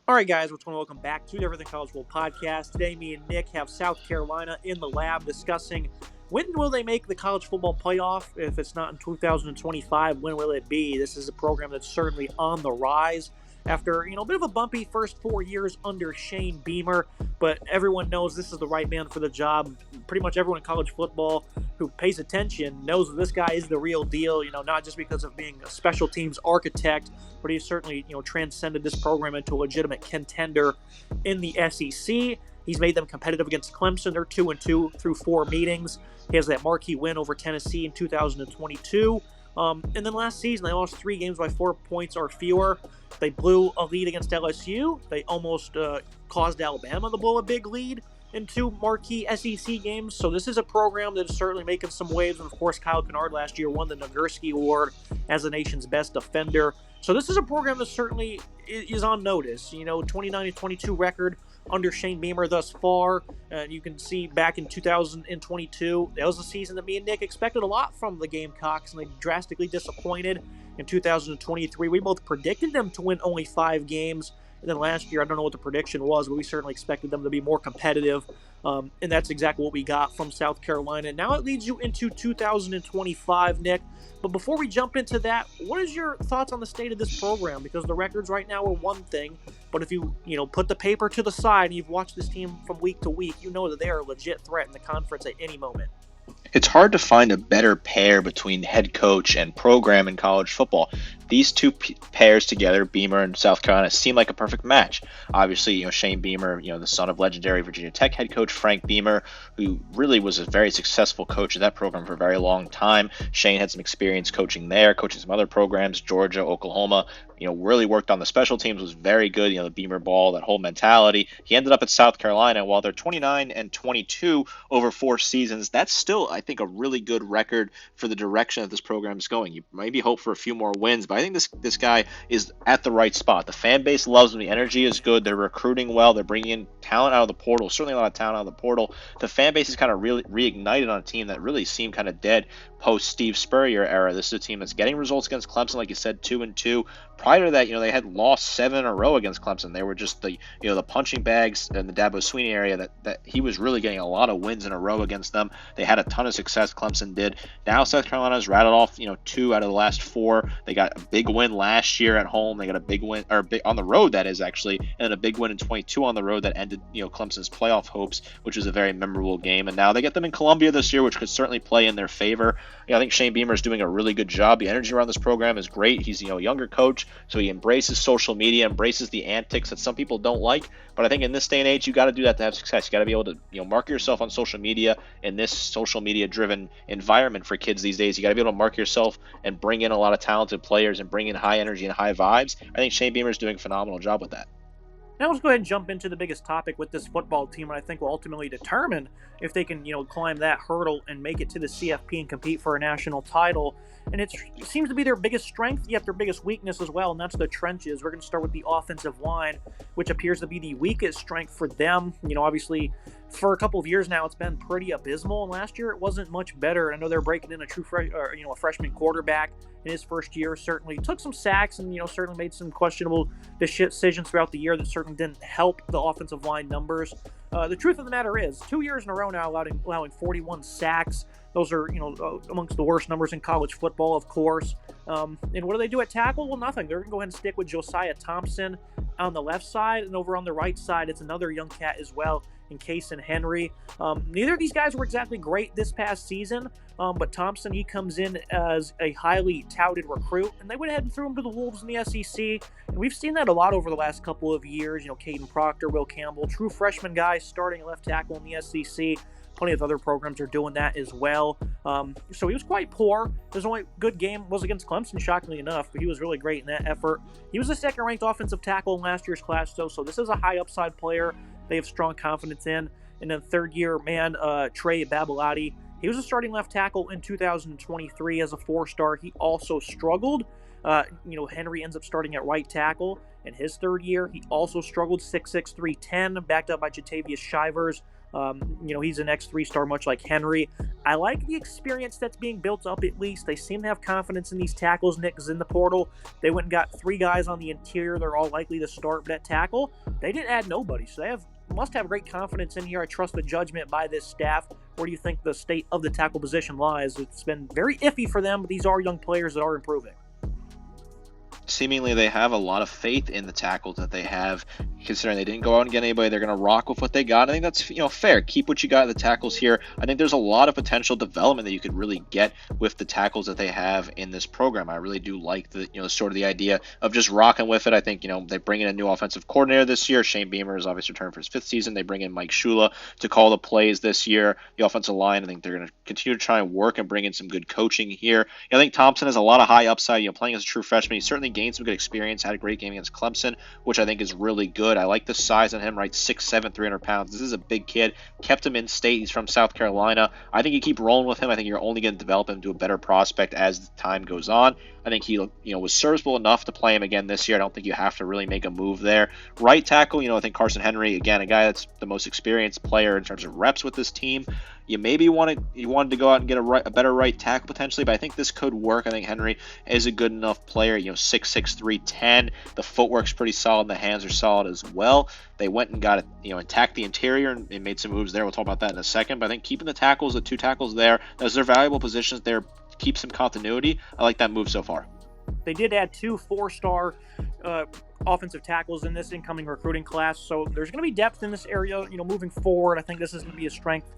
All right, guys, we're going to welcome back to the Everything College Football podcast. Today, me and Nick have South Carolina in the lab discussing when will they make the college football playoff. If it's not in 2025, when will it be? This is a program that's certainly on the rise after, a bit of a bumpy first 4 years under Shane Beamer, but everyone knows this is the right man for the job. Pretty much everyone in college football who pays attention knows that this guy is the real deal, not just because of being a special teams architect, but he's certainly, transcended this program into a legitimate contender in the SEC. He's made them competitive against Clemson. They're 2-2 through 4 meetings. He has that marquee win over Tennessee in 2022. And then last season, they lost 3 games by 4 points or fewer. They blew a lead against LSU. They almost caused Alabama to blow a big lead in 2 marquee SEC games. So this is a program that is certainly making some waves. And of course, Kyle Kennard last year won the Nagurski Award as the nation's best defender. So this is a program that certainly is on notice. 29-22 record under Shane Beamer thus far. And you can see back in 2022, that was a season that me and Nick expected a lot from the Gamecocks, and they drastically disappointed. In 2023, we both predicted them to win only 5 games. And then last year, I don't know what the prediction was, but we certainly expected them to be more competitive. And that's exactly what we got from South Carolina. Now it leads you into 2025, Nick. But before we jump into that, what is your thoughts on the state of this program? Because the records right now are one thing, but if you put the paper to the side and you've watched this team from week to week, you know that they are a legit threat in the conference at any moment. It's hard to find a better pair between head coach and program in college football. These two pairs together, Beamer and South Carolina, seem like a perfect match. Obviously, Shane Beamer, the son of legendary Virginia Tech head coach Frank Beamer, who really was a very successful coach of that program for a very long time. Shane had some experience coaching there, coaching some other programs, Georgia, Oklahoma. Really worked on the special teams, was very good. The Beamer ball, that whole mentality. He ended up at South Carolina. While they're 29-22 over 4 seasons, that's still, I think, a really good record for the direction that this program is going. You maybe hope for a few more wins, but I think this guy is at the right spot. The fan base loves him. The energy is good. They're recruiting well. They're bringing in talent out of the portal. Certainly a lot of talent out of the portal. The fan base is kind of really reignited on a team that really seemed kind of dead post Steve Spurrier era. This is a team that's getting results against Clemson, like you said, 2-2. Prior to that, they had lost 7 in a row against Clemson. They were just the punching bags in the Dabo Swinney area that he was really getting a lot of wins in a row against them. They had a ton of success. Clemson did. Now South Carolina's rattled off 2 out of the last 4. They got a big win last year at home. They got a big win on the road, that is, actually, and then a big win in 22 on the road that ended Clemson's playoff hopes, which was a very memorable game. And now they get them in Columbia this year, which could certainly play in their favor. I think Shane Beamer is doing a really good job. The energy around this program is great. He's a younger coach, so he embraces social media, embraces the antics that some people don't like. But I think in this day and age, you got to do that to have success. You got to be able to market yourself on social media in this social media driven environment for kids these days. You got to be able to market yourself and bring in a lot of talented players and bring in high energy and high vibes. I think Shane Beamer is doing a phenomenal job with that. Now let's go ahead and jump into the biggest topic with this football team, and I think will ultimately determine if they can, climb that hurdle and make it to the CFP and compete for a national title. And it seems to be their biggest strength, yet their biggest weakness as well, and that's the trenches. We're going to start with the offensive line, which appears to be the weakest strength for them. Obviously, for a couple of years now, it's been pretty abysmal, and last year it wasn't much better. I know they're breaking in a freshman quarterback in his first year. Certainly took some sacks and certainly made some questionable decisions throughout the year that certainly didn't help the offensive line numbers. The truth of the matter is, 2 years in a row now allowing 41 sacks. Those are, amongst the worst numbers in college football, of course. And what do they do at tackle? Well, nothing. They're going to go ahead and stick with Josiah Thompson on the left side, and over on the right side, it's another young cat as well, in Casey Henry. Neither of these guys were exactly great this past season, but Thompson, he comes in as a highly touted recruit, and they went ahead and threw him to the Wolves in the SEC, and we've seen that a lot over the last couple of years. Caden Proctor, Will Campbell, true freshman guys starting at left tackle in the SEC. Plenty of other programs are doing that as well. So he was quite poor. His only good game was against Clemson, shockingly enough, but he was really great in that effort. He was the second-ranked offensive tackle in last year's class, though, so this is a high upside player they have strong confidence in. And then third-year man, Trey Babalati, he was a starting left tackle in 2023 as a 4-star. He also struggled. Henry ends up starting at right tackle. In his third year, he also struggled, 6'6", 310, backed up by Jatavius Shivers. He's an X3-star, much like Henry. I like the experience that's being built up at least. They seem to have confidence in these tackles. Nick is in the portal. They went and got 3 guys on the interior. They're all likely to start, but at tackle, they didn't add nobody. So they must have great confidence in here. I trust the judgment by this staff. Where do you think the state of the tackle position lies? It's been very iffy for them, but these are young players that are improving. Seemingly they have a lot of faith in the tackles that they have, considering they didn't go out and get anybody. They're going to rock with what they got. I think that's fair. Keep what you got at the tackles here. I think there's a lot of potential development that you could really get with the tackles that they have in this program. I really do like the sort of the idea of just rocking with it. I think they bring in a new offensive coordinator this year. Shane Beamer is obviously returned for his 5th season. They bring in Mike Shula to call the plays this year. The offensive line, I think they're going to continue to try and work and bring in some good coaching here. I think Thompson has a lot of high upside. Playing as a true freshman, he certainly gained some good experience. Had a great game against Clemson, which I think is really good. I like the size on him, right? 6'7", 300 pounds. This is a big kid. Kept him in state. He's from South Carolina. I think you keep rolling with him. I think you're only going to develop him to a better prospect as time goes on. I think he was serviceable enough to play him again this year. I don't think you have to really make a move there. Right tackle, I think Carson Henry, again, a guy that's the most experienced player in terms of reps with this team. You maybe wanted to go out and get a better right tackle potentially, but I think this could work. I think Henry is a good enough player, 6'6", 310. The footwork's pretty solid. The hands are solid as well. They went and got it, attacked the interior and made some moves there. We'll talk about that in a second, but I think keeping the 2 tackles there, as they're valuable positions there, keep some continuity. I like that move so far. They did add 2 4-star offensive tackles in this incoming recruiting class, so there's going to be depth in this area, moving forward. I think this is going to be a strength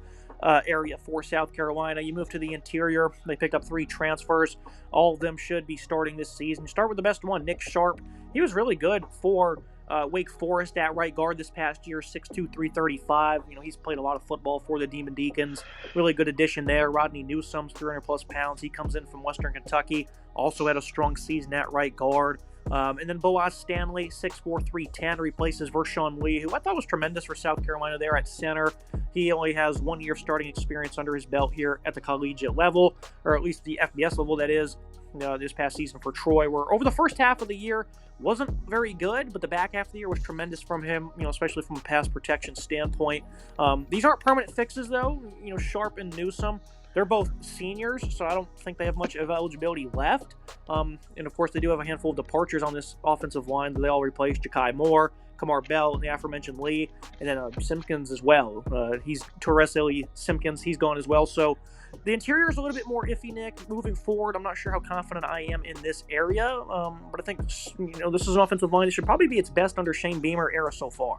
area for South Carolina. You move to the interior. They picked up 3 transfers. All of them should be starting this season. You start with the best one, Nick Sharp. He was really good for Wake Forest at right guard this past year, 6'2", 335. He's played a lot of football for the Demon Deacons. Really good addition there. Rodney Newsome's 300-plus pounds. He comes in from Western Kentucky. Also had a strong season at right guard. And then Boaz Stanley, 6'4", 310, replaces Vershawn Lee, who I thought was tremendous for South Carolina there at center. He only has 1 year starting experience under his belt here at the collegiate level, or at least the FBS level, that is, this past season for Troy, where over the first half of the year wasn't very good, but the back half of the year was tremendous from him, especially from a pass protection standpoint. These aren't permanent fixes, though. Sharp and Newsome, they're both seniors, so I don't think they have much of eligibility left. And, of course, they do have a handful of departures on this offensive line. They all replaced Ja'Kai Moore, Kamar Bell, and the aforementioned Lee, and then Simpkins as well. He's Torres Illy Simpkins. He's gone as well. So the interior is a little bit more iffy, Nick. Moving forward, I'm not sure how confident I am in this area, but I think this is an offensive line that should probably be its best under Shane Beamer era so far.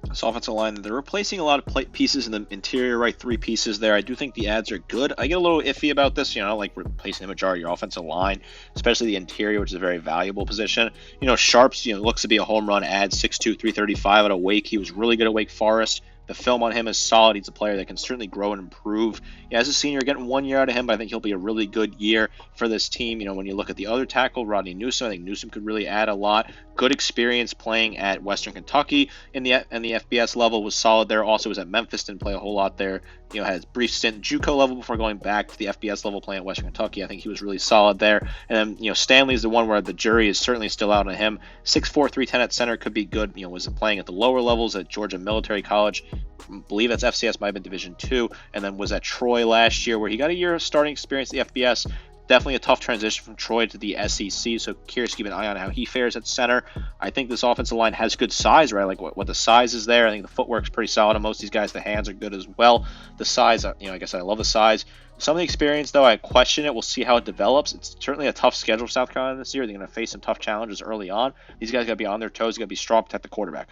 This offensive line, they're replacing a lot of pieces in the interior, right? 3 pieces there. I do think the ads are good. I get a little iffy about this, like replacing the majority of your offensive line, especially the interior, which is a very valuable position. Sharps, looks to be a home run ad, 6'2", 335 at Wake. He was really good at Wake Forest. The film on him is solid. He's a player that can certainly grow and improve. As a senior, getting 1 year out of him, but I think he'll be a really good year for this team. When you look at the other tackle, Rodney Newsome, I think Newsome could really add a lot. Good experience playing at Western Kentucky in the FBS level, was solid there. Also was at Memphis, didn't play a whole lot there. Had a brief stint JUCO level before going back to the FBS level playing at Western Kentucky. I think he was really solid there. And then, Stanley is the one where the jury is certainly still out on him. 6'4", 310 at center could be good. Was playing at the lower levels at Georgia Military College. I believe that's FCS, might have been Division II, and then was at Troy last year where he got a year of starting experience at the FBS. Definitely a tough transition from Troy to the SEC, so curious to keep an eye on how he fares at center. I think this offensive line has good size, right? Like what the size is there. I think the footwork's pretty solid on most of these guys. The hands are good as well. The size, like I said, I love the size. Some of the experience, though, I question it. We'll see how it develops. It's certainly a tough schedule for South Carolina this year. They're going to face some tough challenges early on. These guys got to be on their toes. They got to be strong, protect the quarterback.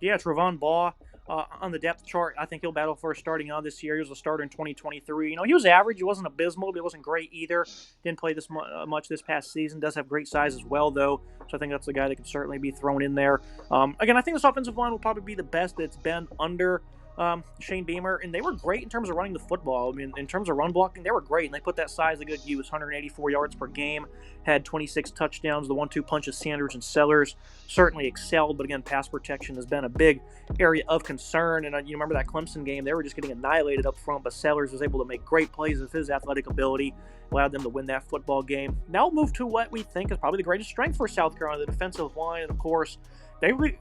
Yeah, Trevon Baugh. On the depth chart, I think he'll battle for starting on this year. He was a starter in 2023. He was average. He wasn't abysmal, but he wasn't great either. Didn't play this much this past season. Does have great size as well, though. So I think that's a guy that can certainly be thrown in there. Again, I think this offensive line will probably be the best that's been under Shane Beamer, and they were great in terms of running the football. I mean, in terms of run blocking, they were great, and they put that size to good use. 184 yards per game, had 26 touchdowns. The 1-2 punch of Sanders and Sellers certainly excelled, but again, pass protection has been a big area of concern. And you remember that Clemson game, they were just getting annihilated up front, but Sellers was able to make great plays with his athletic ability, allowed them to win that football game. Now we'll move to what we think is probably the greatest strength for South Carolina, the defensive line, and of course,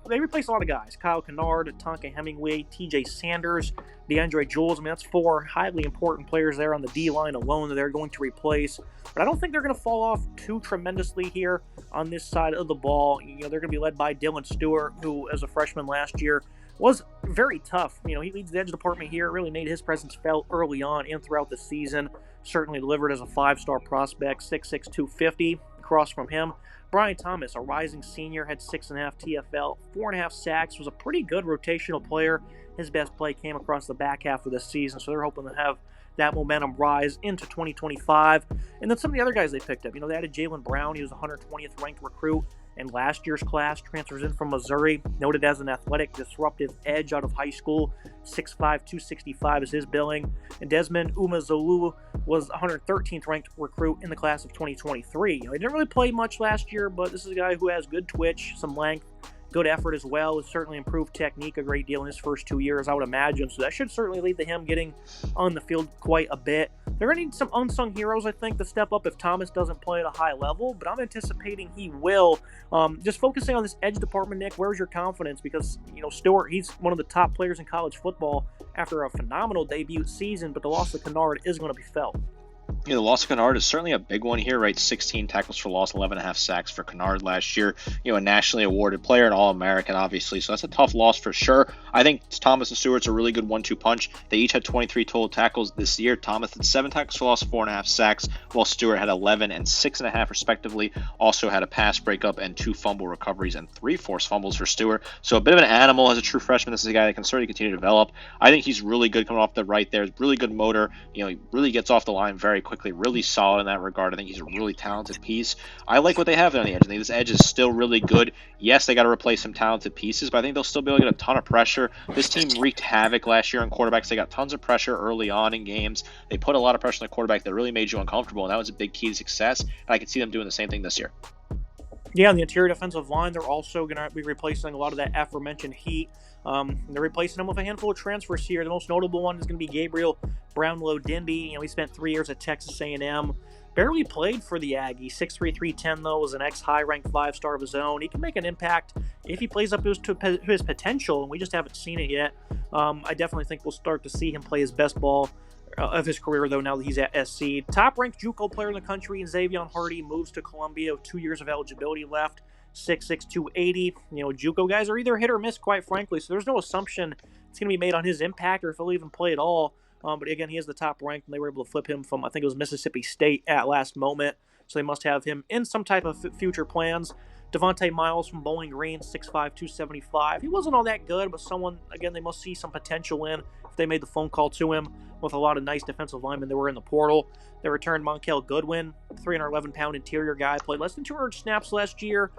they replaced a lot of guys. Kyle Kennard, Tonka Hemingway, TJ Sanders, DeAndre Jules. I mean, that's 4 highly important players there on the D-line alone that they're going to replace. But I don't think they're going to fall off too tremendously here on this side of the ball. They're going to be led by Dylan Stewart, who, as a freshman last year, was very tough. He leads the edge department here. It really made his presence felt early on and throughout the season. Certainly delivered as a 5-star prospect, 6'6", 250. Across from him, Brian Thomas, a rising senior, had 6.5 TFL, 4.5 sacks, was a pretty good rotational player. His best play came across the back half of the season, so they're hoping to have that momentum rise into 2025. And then some of the other guys they picked up, they added Jalen Brown. He was 120th ranked recruit in last year's class, transfers in from Missouri, noted as an athletic, disruptive edge out of high school. 6'5", 265 is his billing. And Desmond Umazolu was 113th ranked recruit in the class of 2023. He didn't really play much last year, but this is a guy who has good twitch, some length, good effort as well. Has certainly improved technique a great deal in his first 2 years, I would imagine. So that should certainly lead to him getting on the field quite a bit. They're going to need some unsung heroes, I think, to step up if Thomas doesn't play at a high level, but I'm anticipating he will. Just focusing on this edge department, Nick, where's your confidence? Because, Stewart, he's one of the top players in college football after a phenomenal debut season, but the loss of Kennard is going to be felt. The loss of Kennard is certainly a big one here, right? 16 tackles for loss, 11.5 sacks for Kennard last year. A nationally awarded player, an All-American, obviously. So that's a tough loss for sure. I think Thomas and Stewart's a really good 1-2 punch. They each had 23 total tackles this year. Thomas had 7 tackles for loss, 4.5 sacks, while Stewart had 11 and 6.5 respectively. Also had a pass breakup and 2 fumble recoveries and 3 forced fumbles for Stewart. So a bit of an animal as a true freshman. This is a guy that can certainly continue to develop. I think he's really good coming off the right there. Really good motor. He really gets off the line very quickly. Really solid in that regard. I think he's a really talented piece. I like what they have on the edge. I think this edge is still really good. Yes, they got to replace some talented pieces, but I think they'll still be able to get a ton of pressure. This team wreaked havoc last year on quarterbacks. They got tons of pressure early on in games. They put a lot of pressure on the quarterback that really made you uncomfortable, and that was a big key to success. And I can see them doing the same thing this year. Yeah, on the interior defensive line, they're also going to be replacing a lot of that aforementioned heat. They're replacing them with a handful of transfers here. The most notable one is going to be Gabriel Brownlow-Dindy. He spent 3 years at Texas A&M. Barely played for the Aggies. 6'3", 310, though, was an ex-high-ranked 5-star of his own. He can make an impact if he plays up to his potential, and we just haven't seen it yet. I definitely think we'll start to see him play his best ball of his career, though, now that he's at SC. Top-ranked JUCO player in the country, Xavier Hardy, moves to Columbia with 2 years of eligibility left. 6'6", 280. JUCO guys are either hit or miss, quite frankly, so there's no assumption it's going to be made on his impact or if he'll even play at all. But again, he is the top ranked, and they were able to flip him from, I think it was Mississippi State at last moment. So they must have him in some type of future plans. Devontae Miles from Bowling Green, 6'5", 275. He wasn't all that good, but someone, again, they must see some potential in if they made the phone call to him with a lot of nice defensive linemen that were in the portal. They returned Monkel Goodwin, 311-pound interior guy, played less than 200 snaps last year.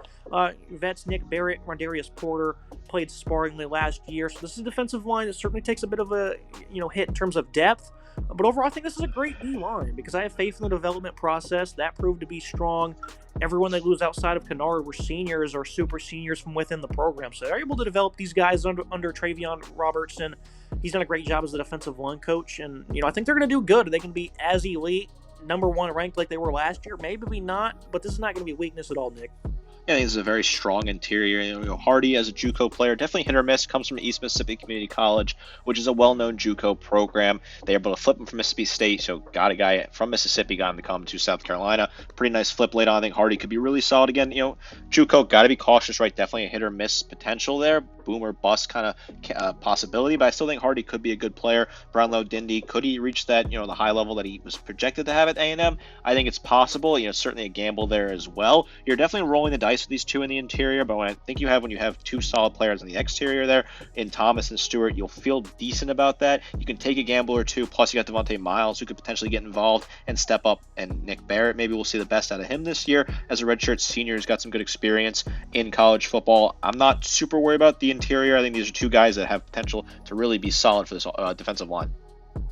Vets Nick Barrett, Rondarius Porter played sparingly last year. So this is a defensive line that certainly takes a bit of a hit in terms of depth. But overall, I think this is a great D-line because I have faith in the development process. That proved to be strong. Everyone they lose outside of Kennard were seniors or super seniors from within the program. So they're able to develop these guys under Travion Robertson. He's done a great job as a defensive line coach. And, I think they're going to do good. They can be as elite, number 1 ranked like they were last year. Maybe not, but this is not going to be a weakness at all, Nick. Yeah, I think this is a very strong interior. Hardy, as a JUCO player, definitely hit or miss. Comes from East Mississippi Community College, which is a well-known JUCO program. They were able to flip him from Mississippi State, so got a guy from Mississippi, got him to come to South Carolina. Pretty nice flip later on. I think Hardy could be really solid again. JUCO, got to be cautious, right? Definitely a hit or miss potential there. Boom or bust kind of possibility, but I still think Hardy could be a good player. Brownlow-Dindy, could he reach that, the high level that he was projected to have at A&M? I think it's possible. Certainly a gamble there as well. You're definitely rolling the dice with these two in the interior, but when you have 2 solid players in the exterior there, in Thomas and Stewart, you'll feel decent about that. You can take a gamble or two, plus you got Devontae Miles, who could potentially get involved and step up, and Nick Barrett, maybe we'll see the best out of him this year as a redshirt senior who's got some good experience in college football. I'm not super worried about the interior. I think these are 2 guys that have potential to really be solid for this defensive line.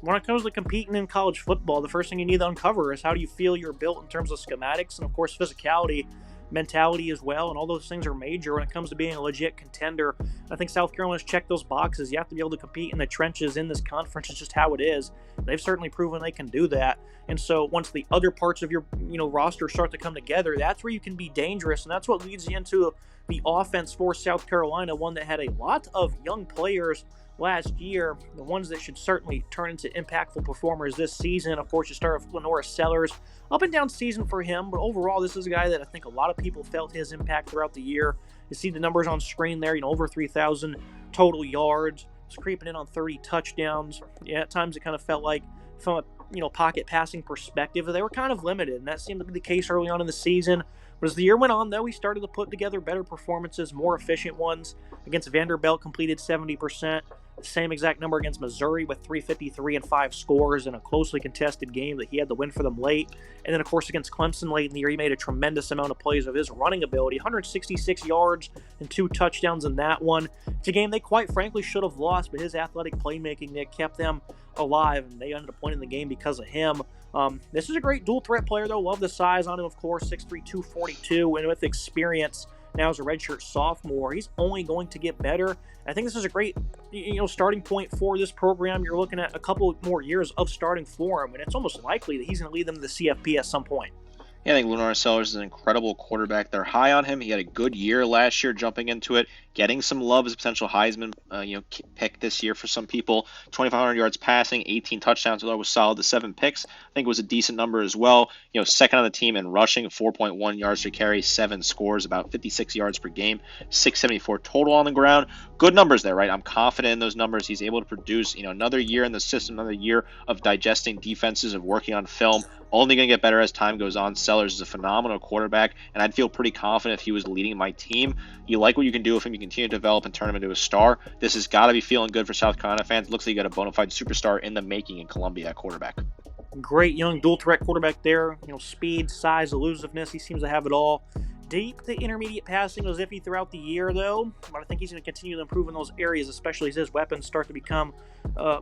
When it comes to competing in college football, the first thing you need to uncover is how do you feel you're built in terms of schematics and, of course, physicality, mentality as well, and all those things are major when it comes to being a legit contender. I think South Carolina's checked those boxes. You have to be able to compete in the trenches in this conference. It's just how it is. they've certainly proven they can do that. And so once the other parts of your roster start to come together, that's where you can be dangerous, and that's what leads you into the offense for South Carolina, one that had a lot of young players last year, the ones that should certainly turn into impactful performers this season. Of course, you start with Lenora Sellers. Up and down season for him, but overall, this is a guy that I think a lot of people felt his impact throughout the year. You see the numbers on screen there, over 3,000 total yards. He's creeping in on 30 touchdowns. Yeah, at times it kind of felt like from a pocket passing perspective, they were kind of limited, and that seemed to be the case early on in the season. But as the year went on, though, he started to put together better performances, more efficient ones. Against Vanderbilt, completed 70%. The same exact number against Missouri with 353 and 5 scores in a closely contested game that he had to win for them late. And then, of course, against Clemson late in the year, he made a tremendous amount of plays of his running ability. 166 yards and 2 touchdowns in that one. It's a game they quite frankly should have lost, but his athletic playmaking, Nick, kept them alive, and they ended up winning the game because of him. This is a great dual threat player, though. Love the size on him, of course, 6'3", 242, and with experience now as a redshirt sophomore, he's only going to get better. I think this is a great, starting point for this program. You're looking at a couple more years of starting for him, and it's almost likely that he's going to lead them to the CFP at some point. Yeah, I think Lenora Sellers is an incredible quarterback. They're high on him. He had a good year last year jumping into it, getting some love as a potential Heisman pick this year for some people. 2,500 yards passing, 18 touchdowns, although it was solid to 7 picks. I think it was a decent number as well. Second on the team in rushing, 4.1 yards per carry, 7 scores, about 56 yards per game, 674 total on the ground. Good numbers there, right? I'm confident in those numbers. He's able to produce, another year in the system, another year of digesting defenses, of working on film. Only going to get better as time goes on. Sellers is a phenomenal quarterback, and I'd feel pretty confident if he was leading my team. You like what you can do with him. You continue to develop and turn him into a star. This has got to be feeling good for South Carolina fans. It looks like you got a bona fide superstar in the making in Columbia at quarterback. Great young dual threat quarterback there. Speed, size, elusiveness. He seems to have it all. Deep to intermediate passing was iffy throughout the year, though. But I think he's going to continue to improve in those areas, especially as his weapons start to become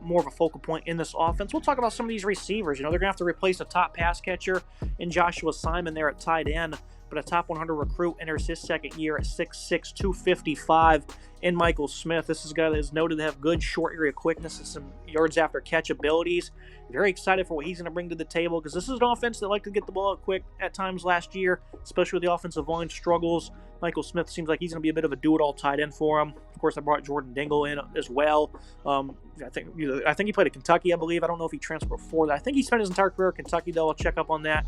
more of a focal point in this offense. We'll talk about some of these receivers. They're going to have to replace a top pass catcher in Joshua Simon there at tight end. But a top 100 recruit enters his second year at 6'6", 255 in Michael Smith. This is a guy that is noted to have good short area quickness and some yards after catch abilities. Very excited for what he's going to bring to the table, because this is an offense that liked to get the ball out quick at times last year, especially with the offensive line struggles. Michael Smith seems like he's going to be a bit of a do-it-all tight end for him. Of course, I brought Jordan Dingle in as well. I think he played at Kentucky, I believe. I don't know if he transferred before that. I think he spent his entire career at Kentucky, though. I'll check up on that.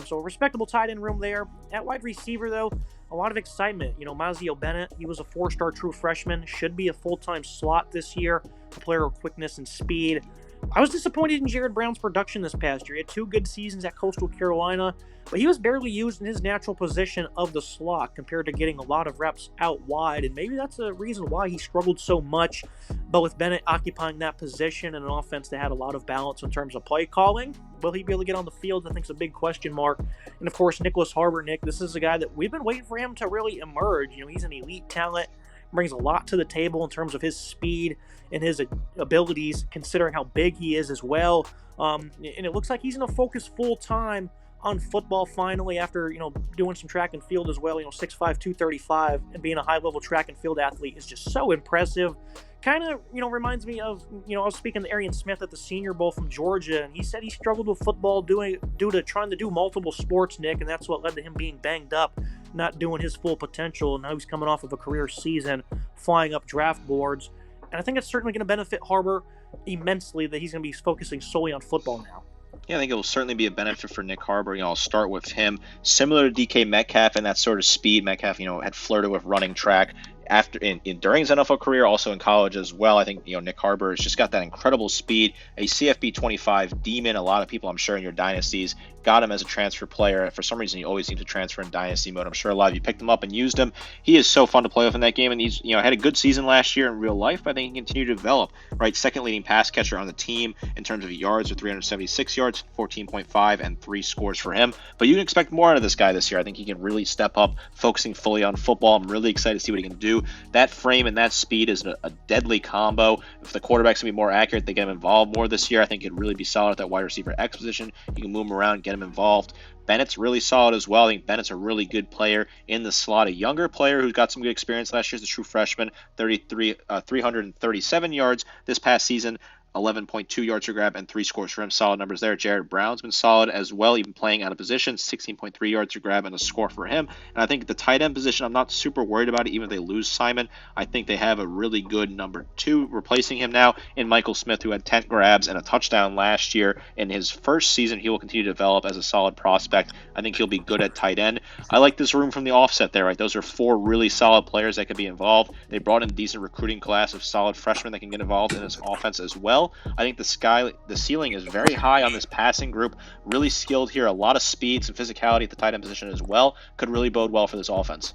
So a respectable tight end room there. At wide receiver, though, a lot of excitement. Mazio Bennett, he was a 4-star true freshman, should be a full-time slot this year, a player of quickness and speed. I was disappointed in Jared Brown's production this past year. He had 2 good seasons at Coastal Carolina, but he was barely used in his natural position of the slot compared to getting a lot of reps out wide, and maybe that's the reason why he struggled so much. But with Bennett occupying that position and an offense that had a lot of balance in terms of play calling, will he be able to get on the field? I think is a big question mark. And of course, Nicholas Harbor, Nick, this is a guy that we've been waiting for him to really emerge. He's an elite talent, brings a lot to the table in terms of his speed and his abilities, considering how big he is as well. And it looks like he's going to focus full-time on football finally after, doing some track and field as well. 6'5", 235, and being a high-level track and field athlete is just so impressive. Kind of, reminds me of, I was speaking to Arian Smith at the Senior Bowl from Georgia, and he said he struggled with football due to trying to do multiple sports, Nick, and that's what led to him being banged up, not doing his full potential. And now he's coming off of a career season, flying up draft boards. And I think it's certainly going to benefit Harbor immensely that he's going to be focusing solely on football now. Yeah, I think it will certainly be a benefit for Nick Harbor. I'll start with him. Similar to DK Metcalf and that sort of speed, Metcalf, had flirted with running track during his NFL career, also in college as well. I think Nick Harbor has just got that incredible speed, a CFP 25 demon. A lot of people, I'm sure, in your dynasties got him as a transfer player. For some reason, he always seems to transfer in dynasty mode. I'm sure a lot of you picked him up and used him. He is so fun to play with in that game, and he's had a good season last year in real life. But I think he can continue to develop. Right, second leading pass catcher on the team in terms of yards with 376 yards, 14.5, and 3 scores for him. But you can expect more out of this guy this year. I think he can really step up, focusing fully on football. I'm really excited to see what he can do. That frame and that speed is a deadly combo. If the quarterback's going to be more accurate, they get him involved more this year. I think he'd really be solid at that wide receiver X position. You can move him around, get him involved. Bennett's really solid as well. I think Bennett's a really good player in the slot. A younger player who's got some good experience last year as a true freshman, 337 yards this past season. 11.2 yards per grab and 3 scores for him. Solid numbers there. Jared Brown's been solid as well, even playing out of position. 16.3 yards per grab and a score for him. And I think the tight end position, I'm not super worried about it, even if they lose Simon. I think they have a really good number 2 replacing him now in Michael Smith, who had 10 grabs and a touchdown last year. In his first season, he will continue to develop as a solid prospect. I think he'll be good at tight end. I like this room from the offset there, right? Those are 4 really solid players that could be involved. They brought in a decent recruiting class of solid freshmen that can get involved in this offense as well. I think the ceiling is very high on this passing group. Really skilled here. A lot of speed, some physicality at the tight end position as well. Could really bode well for this offense.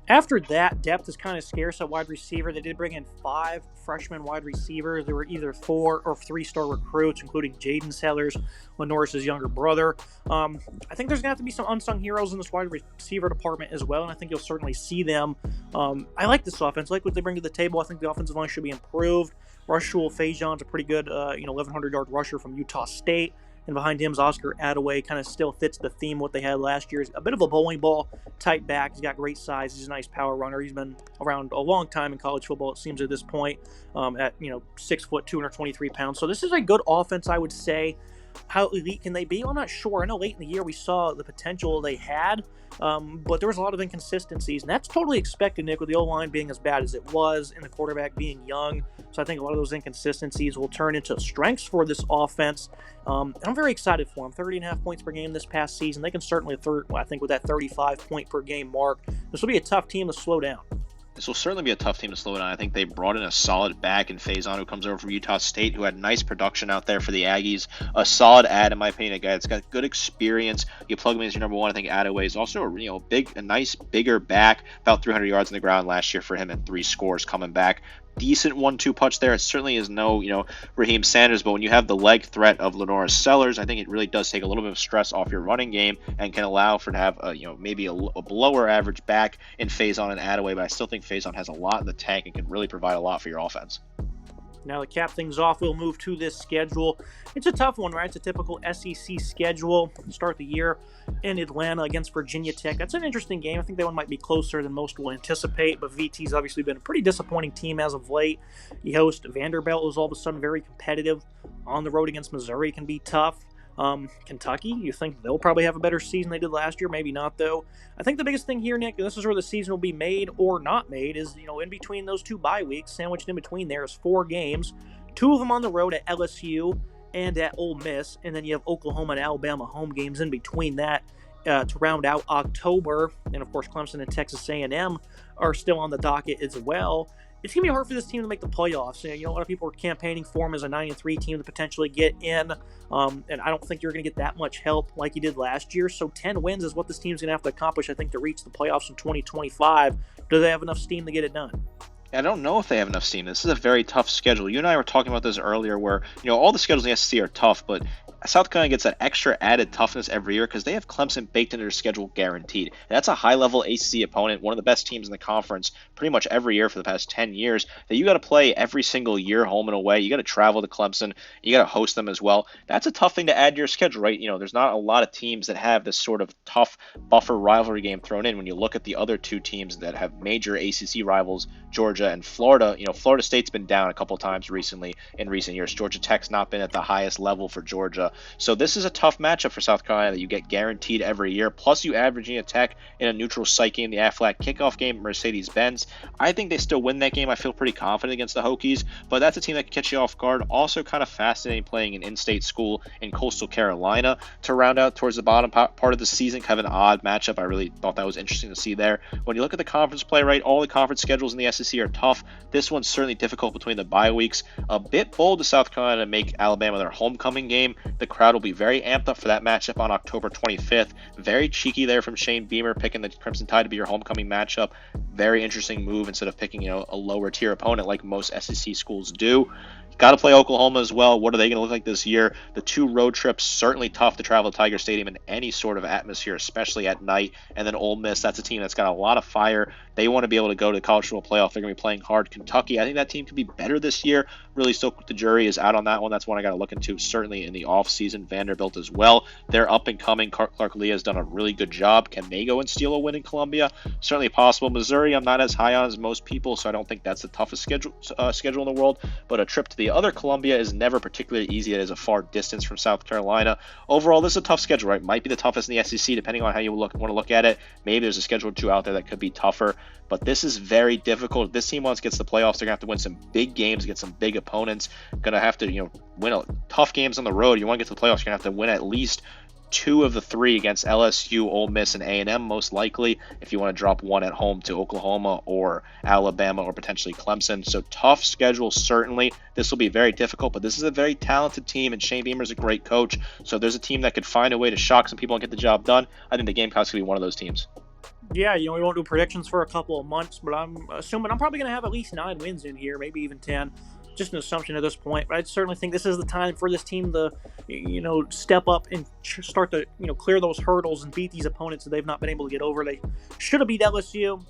After that, depth is kind of scarce at wide receiver. They did bring in 5 freshman wide receivers. There were either 4 or 3-star recruits, including Jaden Sellers, Norris's younger brother. I think there's going to have to be some unsung heroes in this wide receiver department as well, and I think you'll certainly see them. I like this offense. I like what they bring to the table. I think the offensive line should be improved. Rushul Fajon's a pretty good 1,100-yard rusher from Utah State. And behind him is Oscar Attaway. Kind of still fits the theme what they had last year. He's a bit of a bowling ball type back. He's got great size. He's a nice power runner. He's been around a long time in college football, it seems, at this point, at 6 foot, 223 pounds. So this is a good offense, I would say. How elite can they be? Well, I'm not sure. I know late in the year we saw the potential they had, but there was a lot of inconsistencies, and that's totally expected, Nick, with the O-line being as bad as it was and the quarterback being young. So I think a lot of those inconsistencies will turn into strengths for this offense. And I'm very excited for them. 30.5 points per game this past season. They can certainly, I think, with that 35-point per game mark, this will be a tough team to slow down. This will certainly be a tough team to slow down. I think they brought in a solid back in Faison, who comes over from Utah State, who had nice production out there for the Aggies. A solid add, in my opinion, a guy that's got good experience. You plug him in as your number 1. I think Attaway is also a nice, bigger back, about 300 yards on the ground last year for him and 3 scores coming back. Decent 1-2 punch there. It certainly is no, Raheem Sanders, but when you have the leg threat of Lenora Sellers, I think it really does take a little bit of stress off your running game and can allow for to have maybe a lower average back in Faison and Attaway, but I still think Faison has a lot in the tank and can really provide a lot for your offense. Now to cap things off, we'll move to this schedule. It's a tough one, right? It's a typical SEC schedule. Start the year in Atlanta against Virginia Tech. That's an interesting game. I think that one might be closer than most will anticipate, but VT's obviously been a pretty disappointing team as of late. You host Vanderbilt, who's all of a sudden very competitive. On the road against Missouri can be tough. Kentucky, you think they'll probably have a better season they did last year? Maybe not, though. I think the biggest thing here, Nick, this is where the season will be made or not made, is, in between those 2 bye weeks, sandwiched in between there is 4 games, 2 of them on the road at LSU and at Ole Miss, and then you have Oklahoma and Alabama home games in between that to round out October. And, of course, Clemson and Texas A&M are still on the docket as well. It's going to be hard for this team to make the playoffs. A lot of people are campaigning for them as a 9-3 team to potentially get in, and I don't think you're going to get that much help like you did last year. So 10 wins is what this team's going to have to accomplish, I think, to reach the playoffs in 2025. Do they have enough steam to get it done? I don't know if they have enough steam. This is a very tough schedule. You and I were talking about this earlier where, all the schedules in the SEC are tough, but South Carolina gets that extra added toughness every year because they have Clemson baked into their schedule guaranteed. And that's a high-level ACC opponent, one of the best teams in the conference pretty much every year for the past 10 years that you got to play every single year home and away. You got to travel to Clemson. You got to host them as well. That's a tough thing to add to your schedule, right? There's not a lot of teams that have this sort of tough buffer rivalry game thrown in when you look at the other 2 teams that have major ACC rivals, Georgia and Florida. Florida State's been down a couple times recently in recent years. Georgia Tech's not been at the highest level for Georgia. So this is a tough matchup for South Carolina that you get guaranteed every year. Plus you add Virginia Tech in a neutral site game, the Aflac kickoff game, Mercedes-Benz. I think they still win that game. I feel pretty confident against the Hokies, but that's a team that can catch you off guard. Also kind of fascinating playing an in-state school in Coastal Carolina to round out towards the bottom part of the season. Kind of an odd matchup. I really thought that was interesting to see there. When you look at the conference play, right, all the conference schedules in the SEC are tough. This one's certainly difficult between the bye weeks. A bit bold to South Carolina to make Alabama their homecoming game. The crowd will be very amped up for that matchup on October 25th. Very cheeky there from Shane Beamer picking the Crimson Tide to be your homecoming matchup. Very interesting move instead of picking a lower tier opponent like most SEC schools do. Got to play Oklahoma as well. What are they going to look like this year? The 2 road trips, certainly tough to travel to Tiger Stadium in any sort of atmosphere, especially at night. And then Ole Miss, that's a team that's got a lot of fire. They want to be able to go to the college football playoff. They're going to be playing hard. Kentucky, I think that team could be better this year. Really, still the jury is out on that one. That's one I got to look into certainly in the offseason. Vanderbilt as well. They're up and coming. Clark Lee has done a really good job. Can they go and steal a win in Columbia? Certainly possible. Missouri, I'm not as high on as most people, so I don't think that's the toughest schedule in the world. But a trip to the other Columbia is never particularly easy. It is a far distance from South Carolina. Overall, this is a tough schedule, right? Might be the toughest in the SEC, depending on how you want to look at it. Maybe there's a schedule or two out there that could be tougher. But this is very difficult. If this team once gets to the playoffs, they're going to have to win some big games, get some big opponents. Going to have to, win tough games on the road. You want to get to the playoffs, you're going to have to win at least 2 of the 3 against LSU, Ole Miss, and A&M most likely, if you want to drop one at home to Oklahoma or Alabama or potentially Clemson. So tough schedule, certainly. This will be very difficult, but this is a very talented team, and Shane Beamer's a great coach. So there's a team that could find a way to shock some people and get the job done. I think the Gamecocks could be one of those teams. Yeah, we won't do predictions for a couple of months, but I'm assuming I'm probably going to have at least 9 wins in here, maybe even 10. Just an assumption at this point, but I certainly think this is the time for this team to, step up and start to, clear those hurdles and beat these opponents that they've not been able to get over. They should have beat LSU.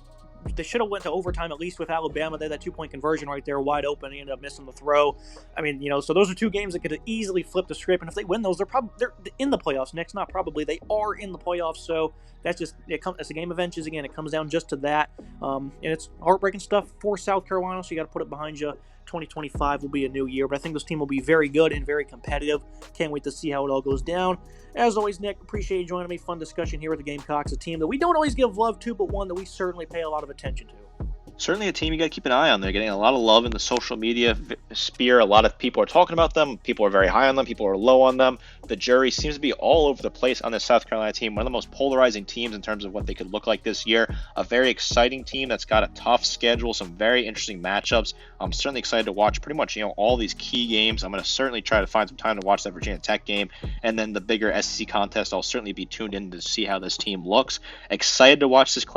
They should have went to overtime at least with Alabama. They had that 2-point conversion right there, wide open. He ended up missing the throw. I mean, so those are 2 games that could easily flip the script. And if they win those, they're in the playoffs. Next, not probably. They are in the playoffs. So that's just as the game eventually again, it comes down just to that. And it's heartbreaking stuff for South Carolina. So you got to put it behind you. 2025 will be a new year, but I think this team will be very good and very competitive. Can't wait to see how it all goes down. As always, Nick, appreciate you joining me. Fun discussion here with the Gamecocks, a team that we don't always give love to, but one that we certainly pay a lot of attention to. Certainly a team you got to keep an eye on. They're getting a lot of love in the social media sphere. A lot of people are talking about them. People are very high on them. People are low on them. The jury seems to be all over the place on this South Carolina team. One of the most polarizing teams in terms of what they could look like this year. A very exciting team that's got a tough schedule, some very interesting matchups. I'm certainly excited to watch pretty much all these key games. I'm going to certainly try to find some time to watch that Virginia Tech game, and then the bigger SEC contest. I'll certainly be tuned in to see how this team looks. Excited to watch this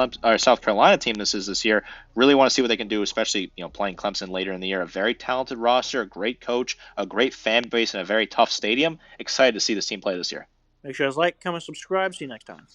South Carolina team this year. Really want to see what they can do, especially playing Clemson later in the year. A very talented roster, a great coach, a great fan base, and a very tough stadium. Excited to see this team play this year. Make sure to like, comment, subscribe. See you next time.